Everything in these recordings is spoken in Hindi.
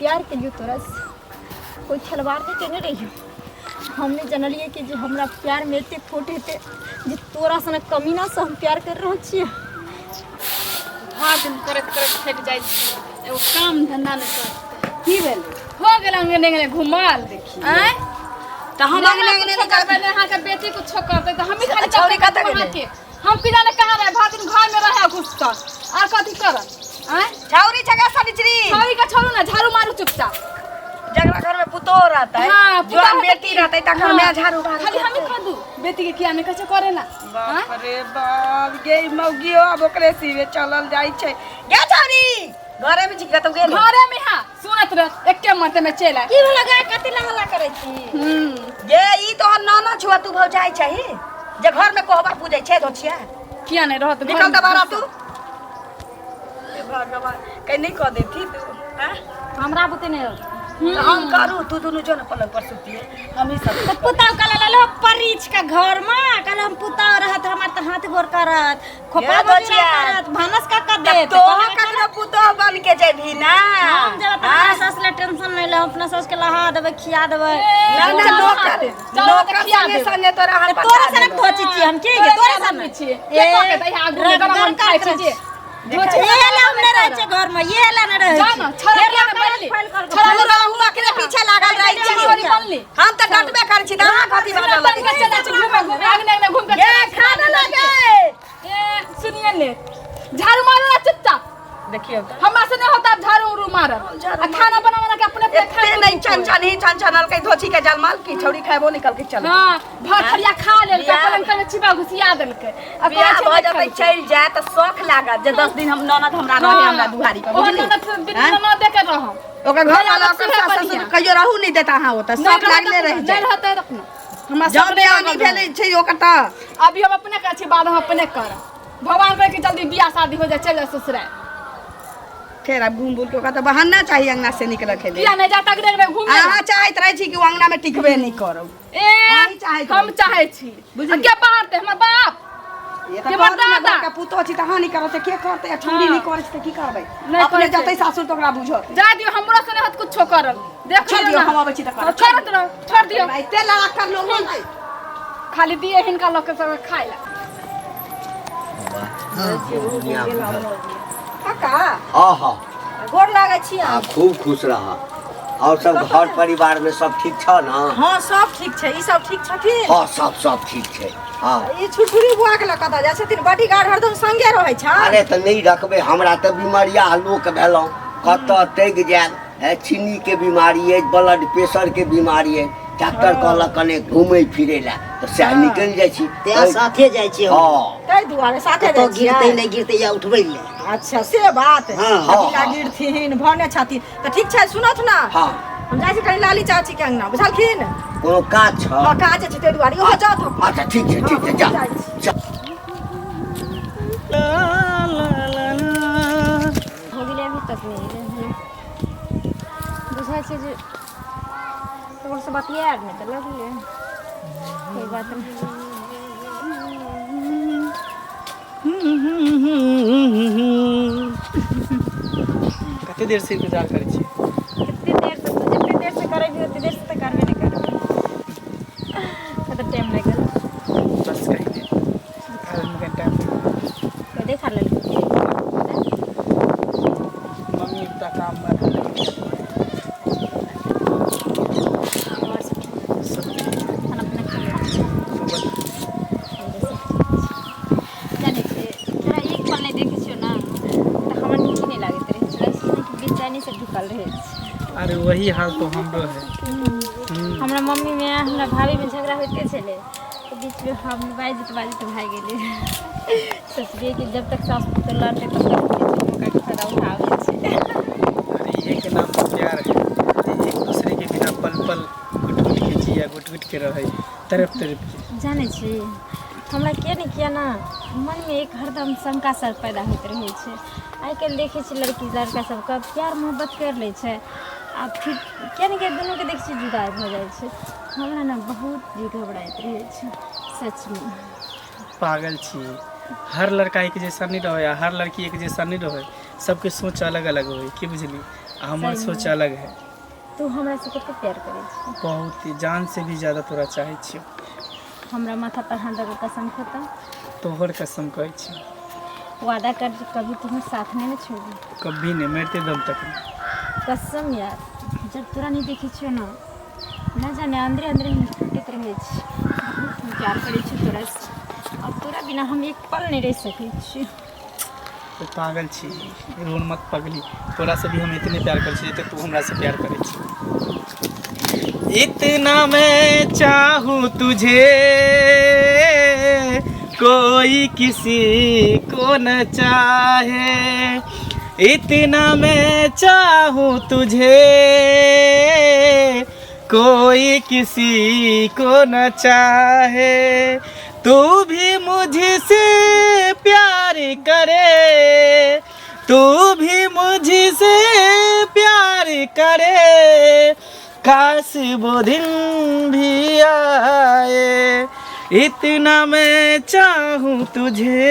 प्यार के लिए तोरा कोई खिलवाड़ नहीं केने रही हमने जनलिए कि जो हमरा प्यार में एते खोट हेते जे तोरा सने कमी ना से हम प्यार कर रहे छिए। हर दिन करत करत थक जाइ छी एगो काम धंधा नहीं करते की भेल हो गेल अंगने घुमाल देखी आय त हम अंगने करबे यहां के बेटी कुछ करते तो हम ही खाली छौरी कत गेले हम की जाने कहां रहे भात दिन घर में रहे घुसता और कथि करत आय छौरी छगा सनिचरी छौरी का छोड़ो ना झाड़ू मारो चुपचाप जगरा घर में पुतो रहता है हाँ, जो हम बेटी रहते त घर में झाड़ू मार खाली हम ही कर दू बेटी के किया में कछ करेला बाप रे बाप गे मौगियो अब ओकरे सीवे चलल जाई छै गे छौरी घरे में छिका तो गेल घरे में हां सुनत रह एके मते में चला की लगा कति लगला करे छी ये ई तो नाना छुआ तू भौजाई छही जे घर में कोहबर पूजै छै दोछिया किया नहीं रहत निकल त बाहर तू ए भगवान कहीं नहीं कह देती तू हैं हमरा बुते नहीं तो हम करू तू दोनों जो न पलंग पर सुतिए हम ही सब तो पुताव कल लो परिच का घर में कल हम पुताव रहत हमर त हाथ गोर करत खोपा बचिया करत भानस का कर दे तो ककरो पुताव बन के जेभी ना हम जब अपना सास ले टेंशन नहीं ले अपना सास के लहा देबे खिया देबे ना ना लोग संगे संगे तोरा हम तोरा सने धोची छी हम के तोरा सने छी के के त आगू में गरम खाइ छी जे ये ला हमने रहे छे घर में ये ला न रहे जाना छरा के बनली छरा हुआ के पीछे लागल रही छी हम त डटबे कर छी दाना कथि बनल लगे चले छी घूमे घूमे आगने आगने घूम के ये खाना लगे ए सुनिए ले झाड़ू मारो ना चुपचाप देखियो हमरा से नहीं होता झाड़ू उरू मार आ खाना बनाना के अपने अपने खा नहीं छन ही छन के धोची के जलमाल की छौरी खाबो निकल के चल हां भखरिया खा लेल के पलंग पे चिबा घुसिया देल के अब भ जब चल जाए त शौक लागत जे 10 दिन हम ननद हमरा रहे हमरा दुहारी पर बुझली ननद देके रह ओकर घर वाला ओकर सास ससुर कहियो रहू नहीं देता हां होता शौक लागले रह जाए नहीं रहते रखना हमरा सब बेआनी भेले छै ओकर त अभी हम अपने का छी बाद हम अपने कर भगवान करे कि जल्दी बियाह शादी हो जाए चल ससुराल फिर अब घूम बुल के तो बहाना चाहिए अंगना से निकल के किया नहीं जाता के घूमे हां चाहत रही छी कि अंगना में टिकबे नहीं करब ए हम चाहे छी के बाहर ते हमर बाप ये तो दादा का पुतो छी त हानि करत के करते ठंडी नहीं करे त की करबै अपने जतै सासुर तोकरा बुझो जा दियो हमरो से नहीं हत कुछो करल देख दियो हम आबै छी त कर छोड़ दियो भाई ते लगा कर लोग नहीं खाली दिए हिनका लोग के सब खाइ ला काका हाँ हाँ गोर लागै छी आप खूब खुश रहा और सब घर परिवार में सब ठीक छ ना हां सब ठीक छै ई सब ठीक छथिन हाँ सब ठीक छै हाँ ई छुटपुरी बुआ के कता जा छथिन बॉडीगार्ड हरदम संगे रहै छ अरे तो नहीं रखबे हमरा तो बीमारिया लोक भेलौ कत तैग जाल है चीनी के बीमारी है ब्लड प्रेशर के बीमारी है डॉक्टर कहलक कने घूमे फिरे ला तो सह निकल जाय छी ते साथे जाय छी हां तै दुआरे साथे तो गिरते नहीं गिरते या उठबै ले अच्छा से बात हाँ, का गिरथिन भने छथिन त ठीक छै सुनत ना हाँ हम जाय छी कनी लाली चाची के अंगना बुझलखिन कोनो काज छ हां काज छै ते दुआरे ओहो जात अच्छा ठीक छै जा हो गेलै अभी तक नहीं बुझाय छै जे तोर से बतिया आर नहीं त लगले कोई बात नहीं कते देर से इंतजार करै छी कितनी देर से तो जितनी देर से करे भी उतनी देर से तो करबे नहीं करबे कत टाइम लगल बस कहीं आधा घंटा तो देखा ले मम्मी का काम कर अरे वही हाल तो हमरो है हमरा मम्मी में हमरा भाभी में झगड़ा होते चले तो बीच में हम बाजित भाग गेले सोचलिए कि जब तक सास पुत्र लड़ते तब तक मौका के फायदा उठावे छै अरे ये के नाम तो प्यार है एक दूसरे के बिना पल पल गुट के जिया गुट के रहे तरफ के जाने छी हमरा के नहीं किया ना मन में एक हरदम शंका सर पैदा होत रहे छै आइ काल्हि देखे छी लड़की लड़का सबके प्यार मोहब्बत कर ले छै आ फिर क्या नहीं दोनों के देख जुदा भ जाए छै हमरा ना बहुत जी घबराइत रहे छै सच में पागल छी हर लड़का एक जैसा नहीं रहे हर लड़की एक जैसा नहीं रहे सबके सोच अलग अलग हो कि बुझली हमार सोच अलग है। तू हमरा से कते प्यार करे छी? बहुत ही जान से भी ज्यादा तोरा चाहे छियो। हमरा माथा पर हाथ रख कसम खाता। तोहर कसम कहै छी, वादा कर कभी तुम्हें साथ नहीं छोड़ी। कभी नहीं, मरते दम तक नहीं। कसम यार, जब तोरा नहीं देखी छियो ना, न जाने अंदरे अंदरे हम टूटत रहे छी। बहुत प्यार करे छी तोरा से, और तोरा बिना हम एक पल नहीं रह सके छी। तो पागल छी, रोन मत पगली। तोरा से भी हम इतने प्यार कर छी जितने तू हमरा से प्यार करे छी। इतना मैं चाहूँ तुझे, कोई किसी को न चाहे। इतना मैं चाहूँ तुझे, कोई किसी को न चाहे। तू भी मुझसे प्यार करे, तू भी मुझसे प्यार करे, काश वो दिन भी आए। इतना मैं चाहूँ तुझे,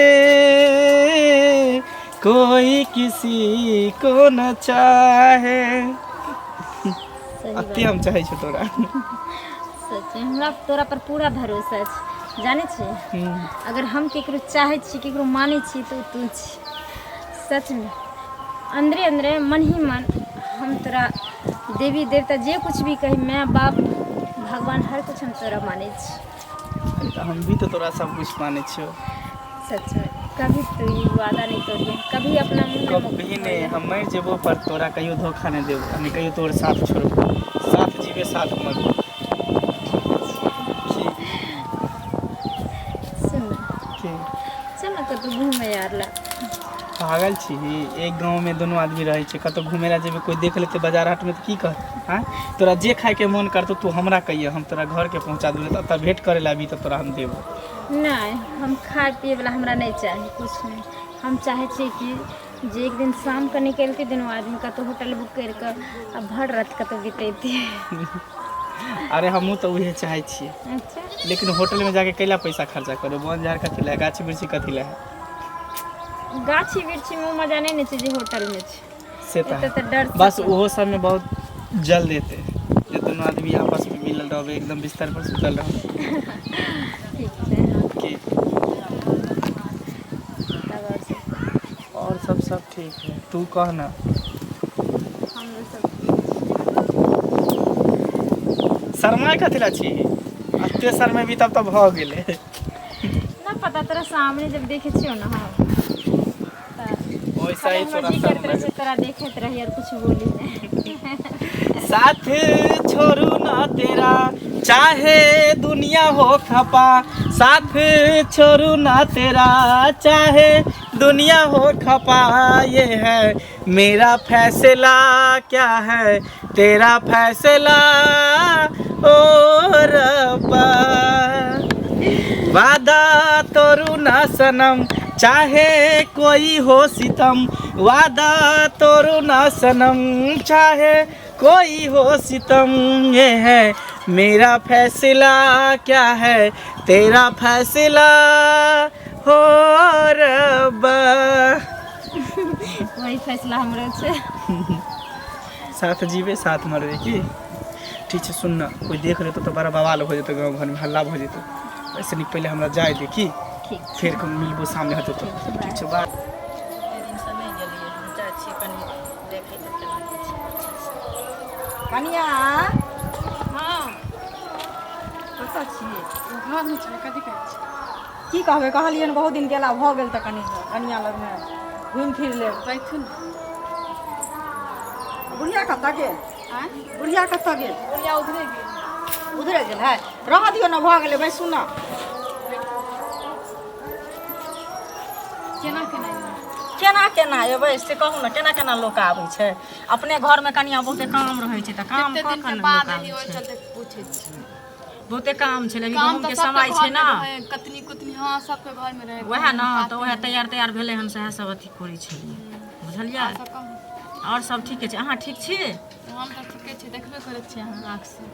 कोई किसी को न चाहे। अति हम चाहे छो तोरा। सच में हमरा तोरा पर पूरा भरोसा है। जाने छी, अगर हम केकरो चाहे छी, केकरो माने छी, तो तू छी। सच में अंदरे अंदरे मन ही मन हम तोरा देवी देवता जे कुछ भी कही, मैं बाप भगवान हर कुछ हम तोरा माने छी। हम भी तो तोरा सब कुछ माने छियो। सच में कभी तू ये वादा नहीं तोड़िए, कभी अपना मुंह में कभी नहीं। हम मर जेबो पर तोरा कहियो धोखा नहीं देबो, हम कहियो तोर साथ छोड़बो, साथ जीवे साथ मरबो। चल ना कतौ घूमे यार ला। पागल छी, एक गांव में दोनों आदमी रहे छे, कतौ घूमे ला जेबे, कोई देख लेते बाजार हाट में तो की कहत? हां, तोरा जे खाए के मन करतो तू हमरा कहिए, हम तोरा घर के पहुंचा देबो। त भेंट करे ला भी तो तोरा हम देबो। नहीं, हम खाए पिए वाला हमरा नहीं चाहिए, कुछ नहीं। हम चाहे छी कि जे एक दिन शाम के निकलते दोनों आदमी कतौ होटल बुक करके अब भर रात कतौ बितेते। अरे हमहू तो उहे चाहे छी। अच्छा, लेकिन होटल में जाके कैला पैसा खर्चा करे, बन झाड़ कथी ला, गाछी बिरछी कथी ला? गाछी बिरछी में मजा नहीं ने जे होटल में छे। से तो डर बस ओहो सब में बहुत जल देते, जे दोनों आदमी आपस में मिलल रहबे, एकदम बिस्तर पर सुतल रहबे। ठीक है। की तब और सब ठीक है, तू कह ना। हम लोग सब शर्मा कथी ला छी? अत्ते शर्मा भी तब तो भ गेले। ना पता, तेरा सामने जब देखे छियो ना, हाँ वैसा ही तोरा शर्मा से तोरा देखत रही और कुछ बोली नहीं। साथ छोड़ू ना तेरा, चाहे दुनिया हो खपा। साथ छोड़ू ना तेरा, चाहे दुनिया हो खपा। ये है मेरा फैसला, क्या है तेरा फैसला ओ रब्बा। वादा तोड़ू ना सनम, चाहे कोई हो सितम। वादा तोड़ू ना सनम, चाहे कोई हो सितम। ये है मेरा फैसला, क्या है तेरा फैसला हो रब्बा। वही फैसला हमरो छे। साथ जीवे साथ मरबे की। ठीक है, सुन ना, कोई देख ले तो बड़ा बवाल हो जेतो, गाँव घर में हल्ला हो जेतो। ऐसे नहीं, पहले हमरा जाए देखी, फिर मिलबो सामने होते तो। ठीक है, बात कनिया। हाँ, कतऽ छियै? घर में छे, कथी कहै छी? की कहबै, कहलियनि बहुत दिन गेला भऽ गेल तऽ कनिया लगमे घुमि फिर लेब। बैठू ना। बुढ़िया कतऽ गेल? आँ? बुढ़िया कतऽ गेल? बुढ़िया उधरे गेल। उधरे गेल है? रह दियौ ने, भऽ गेलै, बैसू ने। केना केना एबै? केना केना एबै से कहू ने, केना केना लोक आबै छै? अपने घरमे कनिया बहुते काम रहै छै तऽ काम कते कऽ दिन कऽ के ने बाद लोक एलियै, आबै ओहि छै। चलते पूछै छी। बहुते काम छै, लेकिन काम गहूँम के तऽ समय सबके छै घर ना। में रहे, कतनी कुतनी, हाँ सबके घर में रहे। वएह ना, तऽ वएह तैयार भेलै हन, सएह सब अथी करै छलियै, बुझलियै। और सब ठीके छै, अहाँ ठीक छी? हम तऽ ठीके छी, देखबे करै छियै अहाँ आँख से।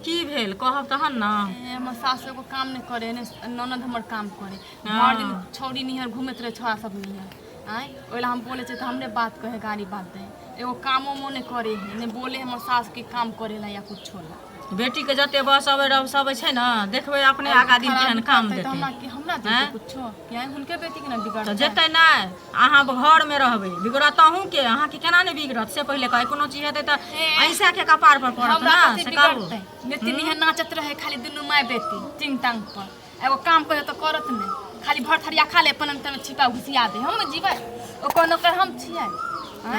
की भेल कहब तहन ना। हमर सास एगो काम नहीं करे ने, ननद हमर काम करे। हाँ। भर दिन छौरी निहर घूमत रहे, छोरा सब निहर। आय ओला हम बोले छे तो हमरे बात कहे, गाड़ी बात दे। एगो कामो मोने करे है ने बोले हमर सास के काम करेला या कुछ होला। बेटी के जते बस अबे रह सब छै ना देखबे अपने आगा दिन केहन काम देते हमरा देते कुछो क्या हुनके बेटी के ना बिगाड़ तो जेते ना अहाँ घर में रहबे बिगड़तहू के अहाँ के केना ने बिगड़त से पहले कहे कोनो चीज हेते त ऐसा के कपार पर पड़त ना से कहू बेटी निहे नाचत रहे खाली दुनु माय बेटी टिंग टांग पर एगो काम करे तो करत नहीं खाली भर थरिया खा ले अपन अंतर में छिपा घुसिया दे हम जीवे ओ कोनो कर हम छियै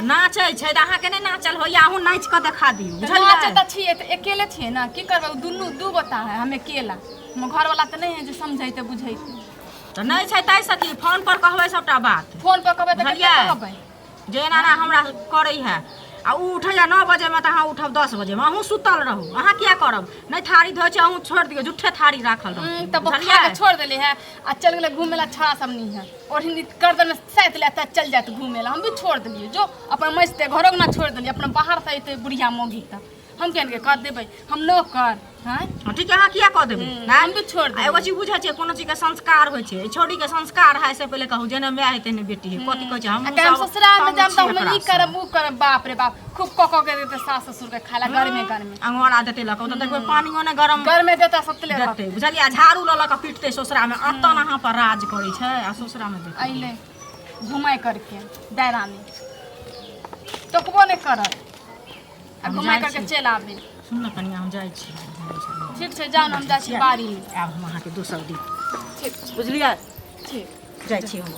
नाचै छै त अहाँ के नै नाचल होइया अहूँ नाच के देखा दियौ बुझलियै नाचै त छियै त अकेले छियै ना की करबै दुनु दू गोटा है हम अकेला हम घर वाला त नहीं है जे समझैते बुझैते त नै छै तै सकी फोन पर कहबै सबटा बात फोन पर कहबै त केना कहबै जे एना हमरा करै है आ उ उठैया 9 बजे में त अहाँ उठब 10 बजे में अहूँ सुतल रहू अहाँ किया करब नै थारी धोइ छै अहूँ छोड़ दियौ झूठे थारी राखल रहू तब खा के छोड़ देले है आ चल गेले घूमे ला छड़ा सब नहीं है और हिंदी गर्दन में साथ ले त चल जात घूमे ला हम भी छोड़ देलिए जो अपन मस्ते घरों ना छोड़ देलिए अपन बाहर से एते बुढ़िया मोगी त हम केन के कर देबै हम नो कर हैं ठीक है अहाँ किया कह देबै हम भी छोड़ दे एगो चीज बुझै छै कोनो चीज के संस्कार होइ छै छोड़ी के संस्कार है से पहले कहू जेना माय है तेने बेटी है कथि कहै छै हम सब ससुराल में जाम त हम ई करब उ करब बाप रे बाप खूब कक के देते सास ससुर के खाला घर में अंगोरा देते लक त देखबै पानियो ने गरम घर में देता सतले देते बुझलियै झाड़ू ल ल के पीटते ससुरा में अतन अहाँ पर राज करै छै आ ससुरा में देते आइले घुमाई करके दायरा में तकबो ने करत आ घुमाई करके चल आबे सुन न कनिया हम जाइ छी ठीक छै जान हम जाइ छी बाड़ी आब हम अहाँ के दोसर दिन ठीक बुझलियै ठीक जाइ छी हम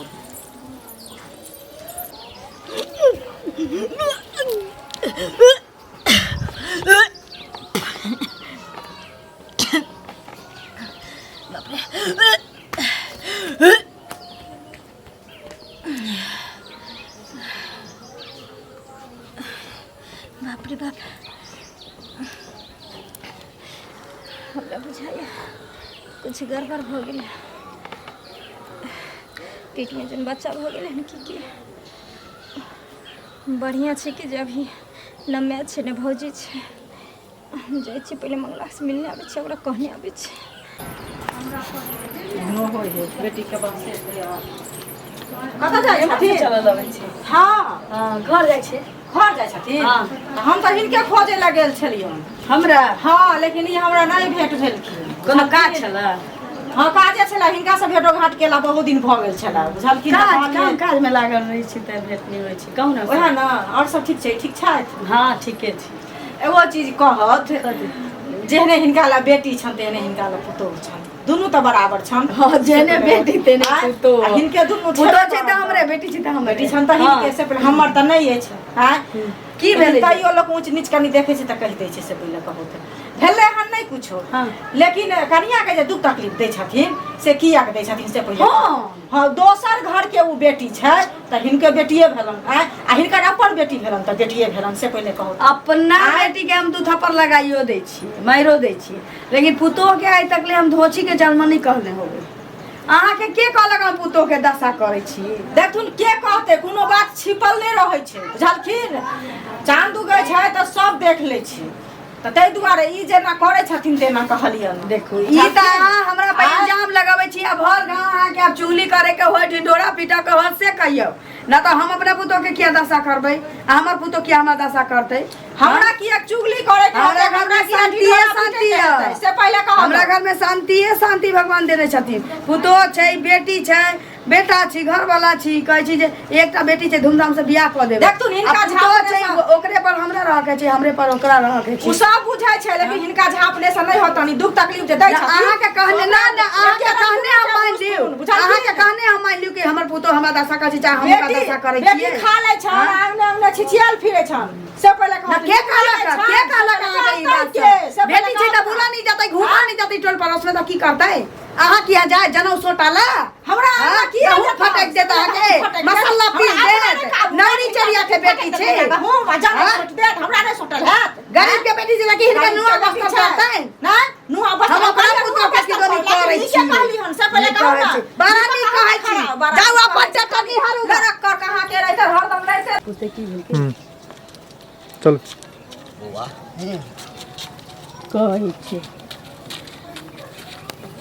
बाप रे बाप हमरा बुझाइए कुछ गड़बड़ हो गेलै पेट में जन बच्चा हो गेलै ने की बढ़िया छै कि जे अभी नमे छै ने भौजी छै हम जाइ छी पहिले मंगला से मिलने आबै छै ओकरा कहने आबै छै नो होय है बेटी के बात से कतऽ जाइ छथिन चलऽ लगै छै हाँ घर जाइ छै घर जाइ छथिन हम तऽ हिनके खोजे लए गेल छलियै हमरा हाँ लेकिन ई हमरा नहीं भेट भेलखिन कोनो काज छला हाँ काजे छला हिनका से भेटो घाट केला बहुत दिन भऽ गेल छला बुझलखिन काज में लागल रहै छी त भेट नहीं होय छै कहू ना ओहे ना और सब ठीक छै ठीक छथि हाँ ठीके छै एगो चीज कहत जेहने हिनका ला बेटी छन तेहने हिनका ला पुतोह छन दुनू तऽ बराबर छन हाँ जेहने बेटी तेने पुतोह हिनके दुनू पुतोह छै त हमरे बेटी छै त हमरे बेटी छन तऽ हिनके से पहिले हमर तऽ नहीं अछि हैं की भेलै तैयो लोग ऊंच नीच कनी देखे छै तऽ कहि दै छै से पहिले कहू तऽ भेलै हन नहीं कुछो लेकिन कनिया के जे दुख तकलीफ दै छथिन से किया के दै छथिन से पहिले हाँ दोसर घर के उ बेटी छै तऽ हिनके बेटिए भेलन आ हिनकर अपन बेटी भेलन तऽ बेटिए भेलन से पहिले कहू अपना बेटी के हम दू थप्पड़ लगाइयो दै छी माइरो दै छी लेकिन पुतोह के आइ तक ले हम धोची के जन्म नहीं कहले होबे अहाँ के कहलक हम पुतोह के दशा करै छी देखथुन के कहते कोनो बात छिपल नहीं रहै छै बुझलखिन चांद उगै छै तऽ सब देख लै छी तऽ ताहि दुआरे ई जेना करै छथिन तेना कहलियन देखू ई त अहाँ हमरा पे इल्जाम लगाबै छी आ भर गांव अहाँ के अब चुगली करे के होय ढिंढोरा पीटा के होय से कहियो ना तो हम अपना पुतोह के किया दशा करबै आ हमर पुतोह किया हमरा दशा करतै हमरा की एक चुगली करे के हमरा घर में शांति है से पहले कहो हमरा घर में शांति है शांति भगवान देने छथिन पुतोह छै बेटी छै बेटा छी घर वाला छी कहै छी जे एकटा बेटी छै धूमधाम से बियाह क देबै देखथुन हिनका पुतोह झाप छै ओकरे पर हमरा रह के छै हमरे पर ओकरा रह के छै उ सब बुझाय छै लेकिन हिनका झापने से नहीं होतनी दुख तकलीफ जे दै छथिन अहाँ के कहने ना अहाँ के कहने हम मान लियो अहाँ के कहने हम मान लियो कि हमर पुतोह हमरा दशा करै छै चाहे हम ओकरा दशा करै छियै बेटी खा लै छ आंगने आंगने छिछियाल फिरे छन से पहले कहो के कहलक अहाँ के ई बात बेटी छै त बुला नहीं जातै घुमा नहीं जातै टोल पड़ोस में त की करतै अहाँ किया जाय जनौ सोटाला हमरा की फटक देता के मसाला पीस दे नौरी चरिया के बेटी छै हम जाने सोट दे हमरा नहीं सोटल है गरीब के बेटी जेना कि हिनका नुआ बस्ता करतै ना नुआ बस्ता हम अपना पुतोह के दोनी करै छी कहलिहन से पहले कहो ना बड़ा नी कहै छी जाऊ अपन चटनी हरू गरक कर कहां के रहते हरदम रहते पूछते की भेल चल बौआ कहै छी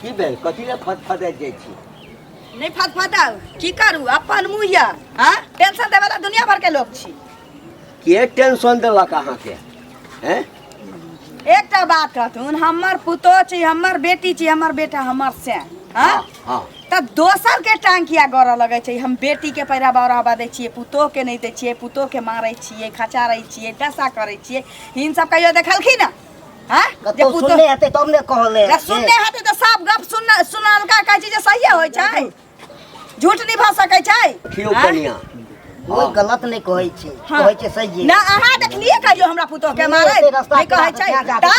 की भेल कथी ले फटफटाइत जाइ छी नहीं फटफटाऊ की करू अपन मुहिया हां टेंशन देवाला दुनिया भर के लोग छी के टेंशन देलक अहाँके हैं? एकटा बात कहथुन, हमर पुतोह छी, हमर बेटी छी, हमर बेटा हमर से हाँ हाँ त दोसर के टांग किया गड़ लगे छै? हम बेटी के पैरा बढ़ावा दै छियै, पुतोह के नहीं दै छियै, पुतोह के मारै छियै, खचारै छियै, दशा करै छियै। हिन सब कहियो देखलखिन ना? हाँ जे कतौ सुनले हेतै तब ने कहले सुनने हेतै त सब गप सुनलका कहै छै जे सही होइ छै, झूठ नहीं भ सकै छै। खियो हाँ? कनिया कोई गलत नहीं कहै छै, हाँ। कहै छै सही ना अहाँ देखलिए कहियो हमरा पुतोह के मारै सुनले रास्ता नहीं कहै छै पे ता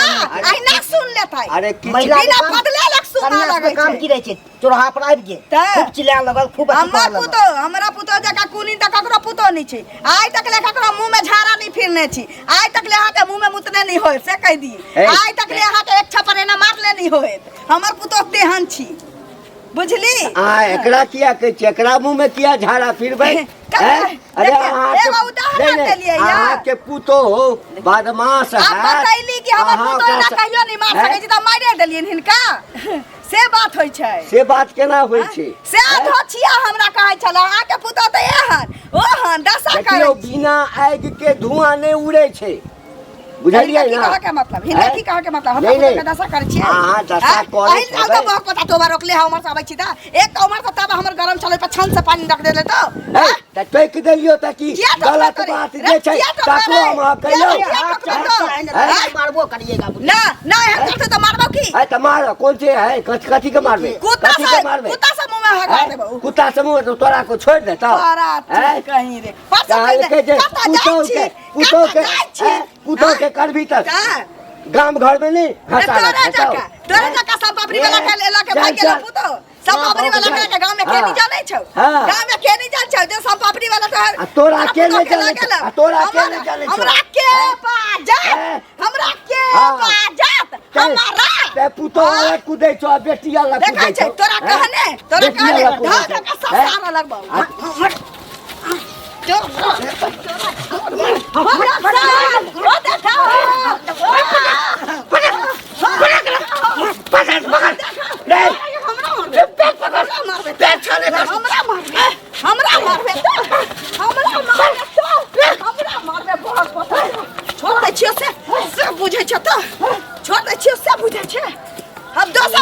अहिना सुन लेतै। अरे किछ महिला बिना बदले लग सुना कन्या लगै के काम छै। की रहै छै? चोरहा पर आबि गेल, तऽ खूब चिल्लाए लगल, खूब अथी हमर करऽ लगल। पुतोह, हमरा पुतोह जकाँ कुनी त ककरो पुतोह नहीं छै। आइ तक ले ककरो मुंह में झाड़ा नहीं फिरने छी, आइ तक ले अहाँ के मुंह में मुतने नहीं होय से कह दी। ए, आइ तक ले अहाँ के एक छपरेना मारले नहीं होय। हमर पुतोह तेहन छी, बुझली? एकरा किया कहै छै? एकरा मुंह में किया झाड़ा फिरबै? अरे एगो उदाहरण देलियै या। अहाँके पुतोह बदमाश आप है। बतैली कि हमर अहाँ पुतोह ना ओकरा- कहियो नहीं मार सकै छी त मारे देलियन हिनका। से बात होइ छै। से बात केना होइ छै? से धोछिया हमरा कहै छला, अहाँ के पुतोह त एहन ओहन दशा करै देखियौ छी। बिना आगि के धुआं नहीं उड़े छै, बुझलियै हिनका की ना? कहऽ के मतलब? हिनका हैं? की कहऽ के मतलब? हमरा नहीं, पुतोह नहीं। के दशा करै छियै? अहाँ दशा हैं? करै अहिन साल छबै। त बहुत पता तोबा रोकले है उमर से आबै छी त एक त उमर से तब हमर गरम चलै पर छन से पानी रख देले तो हैं? त टोक दियौ त की किया टोकबे गलत करी? बात रे, जे छै किया टोकबे तकरो रे? हम कहियौ। किया टोकबे तो? मारबो करिएगा ना ना हम करते तो मारबो की? है त मार कौन से है? कथी के मारबे? कुत्ता कथी से के मारबे? कुत्ता से मुंह में हगा देबो। कुत्ता समूह तो तोरा को छोड़ देता तोरा हैं? कहीं रे परसों काहे के जे कतऽ जाइ छी? पुतोह के कतऽ जाइ छी? हैं? पुतोह के करभी तक का? गांव घर में नहीं हंसा तोरा जका सब पापड़ी वाला के लेला के भाग गेला पुतो सब पापड़ी वाला के गांव में के नहीं जानै छौ? हाँ। गांव में के नहीं जान छौ जे सब पापड़ी वाला तो तोरा के नहीं जानै छौ? तोरा के नहीं जानै छौ? हमरा के बाजत हैं? हमरा के हाँ। बाजत हमारा ते पुतोह वाला कूदै छौ बेटिया ला देखै कूदै छै छौ तोरा हैं? कहने तोरा बेटिया कहने ला कूदै धा छौ। का सब हैं? सारा लगबो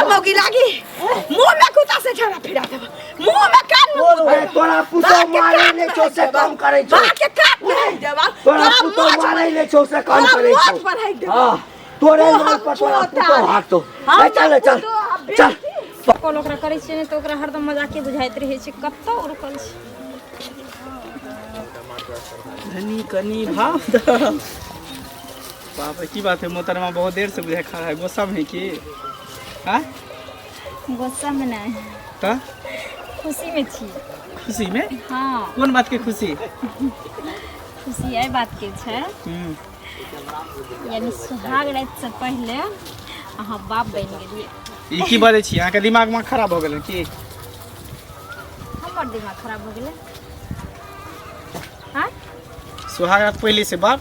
मौगी लागी मुंह में कुत्ता से झड़ा फिरा देबो मुंह में कान ए, तोरा पुतोह मारै ले छौ से काम करै छौ बात के काट नहीं देबो तोरा पुतोह मारै ले छौ से काम करै छौ मोच पर है देबो हां तोरे नाम पर तोरा पुतोह हाकतो चल चल चल कॉल ओकरा करै छियै तऽ ओकरा हरदम मजाके बुझाइत रहै छै, कतौ रुकल छै। धनी कनी भाव द बाप रे की बात है? मोहतरमा बहुत देर से बुझाए खा रहा है, गुस्सा में है कि? हाँ गुस्सा में नहीं, तो खुशी में छी। खुशी में? हाँ कौन बात के खुशी? खुशी एहि बात के छै, यानी सुहाग राति से पहले अहाँ बाप बनि गेलियै। ई की बाजै छी? अहाँके दिमाग में खराब हो गेल की? हमर दिमाग खराब हो गेलै। हाँ सुहाग रात पहले से बाप?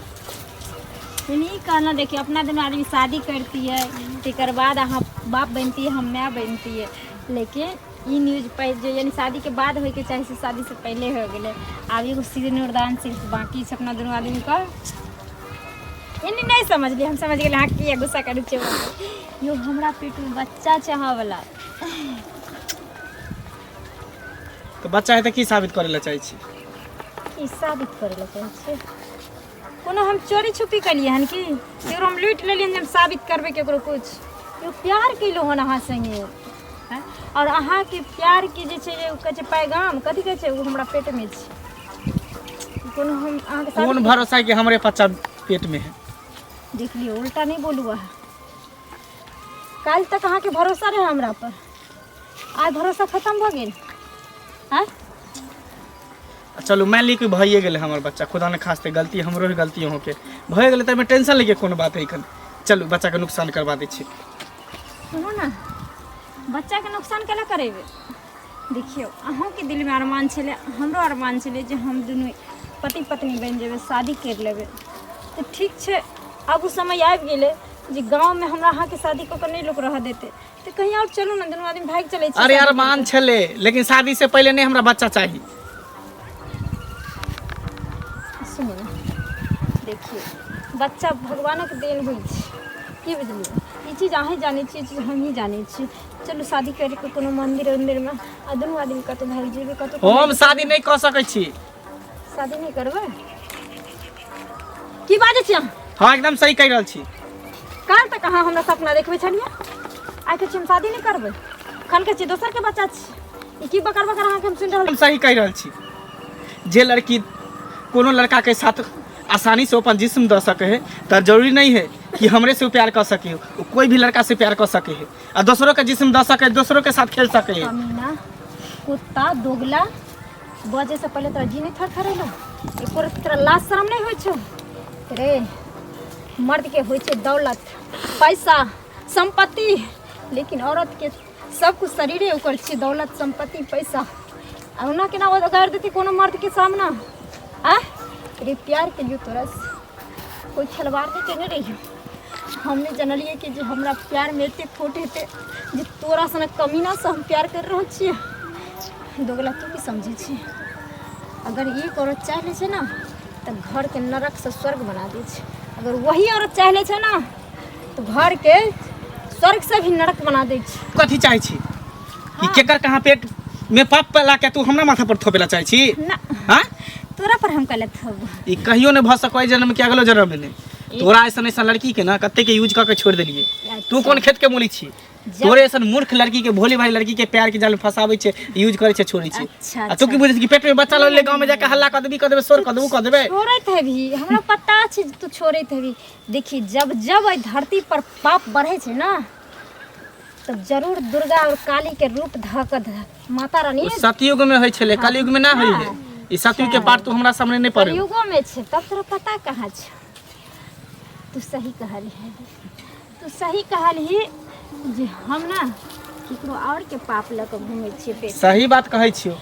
नहीं कहना, देखिए अपना दिन आदमी शादी करती है, तेकर बाद अहाँ बाप बनती है, हम माँ बनती है, लेकिन ई न्यूज जो यानी शादी के बाद होके चाहे से शादी से पहले हो गए। आब एगो सिंदूरदान सिर्फ बाकी छै अपना दोनों आदमी का। यानी नहीं समझलिए, हम समझ गए हाँ कि गुस्सा करै छै यो हमरा पेट में बच्चा छै अहाँ वाला। तो बच्चा है तो की साबित करे ला चाहे छी? ई साबित करे ला चाहे छियै? कोनो हम चोरी छुपी कलिए हन कि केकरो हम लूट लेलिए हम साबित करबे केकरो कुछ? यो प्यार केलो हन अहाँ संगे हैं, और अहाँ के प्यार के जे छै जे कहै छै पैगाम कथी कहै छै, वो हमरा पेट में छै। कोनो हम अहाँ के कौन साबित भरोसा है कि हमारे बच्चा पेट में है? देख लियो, उल्टा नहीं बोलू है। काल तक अहाँ के भरोसा रहे हमरा पर, आज भरोसा खत्म भ गेल हैं। चलो मान ली कि भइए गेले हमर बच्चा, खुदा ने खास्ते गलती हमरो ही गलती हो के भए गेले, त टेंशन लेके कोनो बात है कन। चलो बच्चा के नुकसान करवा दै छी। सुनो ना, बच्चा के नुकसान केना करेबे? देखियो अहाँ के दिल में अरमान छले, हमरो अरमान छले जे हम दुनू पति पत्नी बन जेबे, शादी कर लेबे। तो ठीक छै, अब उस समय आबि गेले जे गांव में हमरा अहाँ के शादी को नहीं लोग रह देते, तो कहीं और चलू ना, दोनों आदमी भाग चले। अरे अरमान छले, लेकिन शादी से पहले नहीं हमरा बच्चा चाहिए। सुनो ना, देखिए बच्चा भगवानक देन होइ छै की बुझलिए ई चीज अहें जानै छियै, चीज हम ही जानै छियै। चलू शादी करे के कोनो मंदिर उंदिर में आ दुनू आदमी कतौ भाग जेबे कतौ हम शादी नहीं कर सकै छी। शादी नहीं करबै की बाजै छी अहाँ? हाँ एकदम सही कह रहल छी। काल तक अहाँ हमरा सपना देखबै छलिए आइ के हम शादी नहीं करबै खन के छी दोसर के बच्चा छी ई की बकर बकर अहाँ के हम सुन रहल हम सही कह रहल छी। जे लड़की कोनो लड़का के साथ आसानी से अपन जिस्म दे सके है तो जरूरी नहीं है कि हमरे से प्यार कर सके हो, कोई भी लड़का से प्यार कर सके है और दूसरों का जिस्म दे सके, दूसरों के साथ खेल सके है। कमीना कुत्ता दोगला बजे से पहले तोरा जी नहीं थरथरेला एको तेरा लाज शरम नहीं होइ छौ रे। मर्द के होइ छै दौलत पैसा संपत्ति, लेकिन औरत के सब कुछ शरीरे ओकर छै दौलत संपत्ति पैसा। आ ओना केना कर देती कोनो मर्द के सामना आ रे प्यार के लिए तोरा कोई खिलवाड़ नहीं केने रही। हमने जनलिए कि जे हमरा प्यार में एते खोट हेते जे तोरा सने कमीना से हम प्यार कर रहल छियै। दोगला तू की समझे छी? अगर एक औरत चाह ले छै ना तो घर के नरक से स्वर्ग बना दे छै, अगर वही औरत चाह ले छै ना तो घर के स्वर्ग से भी नरक बना दे छै। कथी चाहे छी कि केकर कहां पेट में पाप पला के तू हमरा माथा पर थोपेला चाहे छी? ना हां तोरा पर हम गलत हब ई कहियो ने भ सकै जन्म के अगलो जन्म में नहीं। तोरा ऐसा लड़की के ना कत्ते के यूज करके छोड़ देलिए। तू कौन खेत के मूली छी? तोरे ऐसा मूर्ख लड़की के भोली भाई लड़की के प्यार के जाल में फसाबै छे, यूज करे छे, छोड़े छे। अच्छा, तू की बुझे छी कि पेट में बच्चा ले गांव में जाके हल्ला कर देबी, कर देबे, शोर कर देबू, कर देबे। छोड़त है भी हमरा पता छै तू छोड़त है भी। देखी जब जब एहि धरती पर पाप बढ़े छै ना तब जरूर दुर्गा और काली के रूप धक माता रानी सतयुग में होय छले, कलयुग में ना होई है। ई सतयुग के पाठ तू हमरा सामने नहीं पड़े। कलयुगो में छै तब तोरा पता कहाँ छै? तू सही कहली है, तू सही कहली जे हम ना केकरो और के पाप लऽ के घूमै छियै। सही बात कहै छियो।